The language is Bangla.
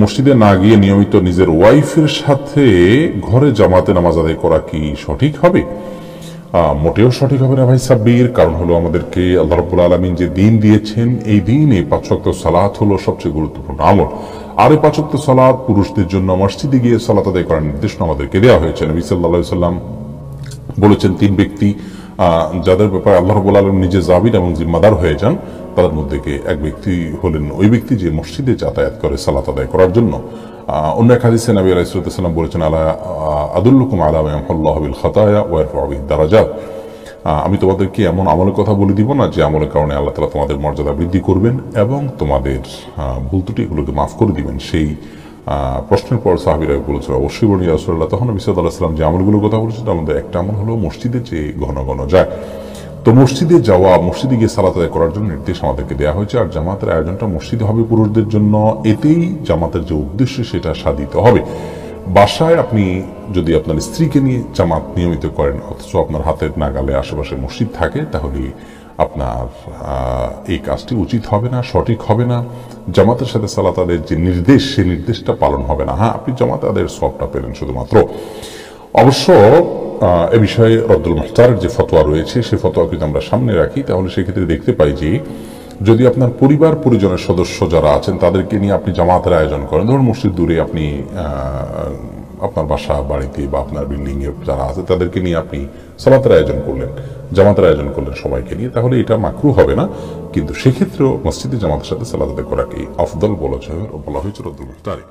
মসজিদে না গিয়ে নিয়মিত নিজের ওয়াইফের সাথে ঘরে জামাতে নামাজ আদায় করা কি সঠিক হবে? মোটেও সঠিক হবে না ভাই সাব্বির। কারণ হলো আমাদেরকে আল্লাহ রাব্বুল আলামিন যে দিন দিয়েছেন, এই দিনে 5 ওয়াক্ত সালাত হলো সবচেয়ে গুরুত্বপূর্ণ আমল। আর এই 5 ওয়াক্ত সালাত পুরুষদের জন্য মসজিদে গিয়ে সালাত আদায় করার নির্দেশনা আমাদেরকে দেওয়া হয়েছে। নবী সাল্লাল্লাহু আলাইহি সাল্লাম বলেছেন 3 ব্যক্তি যাদের ব্যাপারে আল্লাহ রাব্বুল আলামিন নিজে জামিন এবং জিম্মাদার হয়ে যান, তাদের মধ্যে এক ব্যক্তি হলেন ওই ব্যক্তি যে মসজিদে যাতায়াত করে সালাত আদায় করার জন্য। অন্য এক হাদিসে নবী আলাইহিস সালাম বলেছেন, আলা আদুল্লুকুম আলা মা ইয়ামহুল্লাহু বিল খাতায়া ওয়া ইয়ারফাউ বিহি দারাজাত, আমি তোমাদেরকে এমন আমলের কথা বলে দিব না যে আমলের কারণে আল্লাহ তাআলা তোমাদের মর্যাদা বৃদ্ধি করবেন এবং তোমাদের ভুল ত্রুটি এগুলোকে মাফ করে দিবেন। সেই প্রশ্নের পর সাহাবীরা বলেছিল, অবশ্যই বলি ইয়া রাসূলুল্লাহ। তখন নবী সাল্লাল্লাহু আলাইহি ওয়াসাল্লাম যে আমলগুলোর কথা বলেছেন তার মধ্যে একটা আমল হলো মসজিদে যে ঘন ঘন যায়। তো মসজিদে যাওয়া, মসজিদে গিয়ে সালাত আদায় করার জন্য নির্দেশ আমাদেরকে দেওয়া হয়েছে। আর জামাতের আয়োজনটা মসজিদে হবে পুরুষদের জন্য, এতেই জামাতের যে উদ্দেশ্য সেটা সাধিত হবে। বাসায় আপনি যদি আপনার স্ত্রীকে নিয়ে জামাত নিয়মিত করেন অথচ আপনার হাতের নাগালে আশেপাশে মসজিদ থাকে, তাহলে আপনার এই কাজটি উচিত হবে না, সঠিক হবে না। জামাতের সাথে সালাত আদায়ের যে নির্দেশ, সেই নির্দেশটা পালন হবে না। হ্যাঁ, আপনি জামাত আদায়ের সওয়াবটা পেলেন শুধুমাত্র। অবশ্য এ বিষয়ে রদ্দুল মুখতারের যে ফতোয়া রয়েছে, সেই ফতোয়া যদি আমরা সামনে রাখি তাহলে সেক্ষেত্রে দেখতে পাই যে যদি আপনার পরিবার পরিজনের সদস্য যারা আছেন তাদেরকে নিয়ে আপনি জামাতের আয়োজন করেন, ধরুন মসজিদ দূরে আপনি আপনার বাসা বাড়িতে বা আপনার বিল্ডিং এ যারা আছে তাদেরকে নিয়ে আপনি সালাতের আয়োজন করলেন, জামাতের আয়োজন করলেন সবাইকে নিয়ে, তাহলে এটা মাকরুহ হবে না। কিন্তু সেক্ষেত্রেও মসজিদে জামাতের সাথে সালাত আদায় করাকে আফদল বলা হয়েছে রদ্দুল মুখতারে।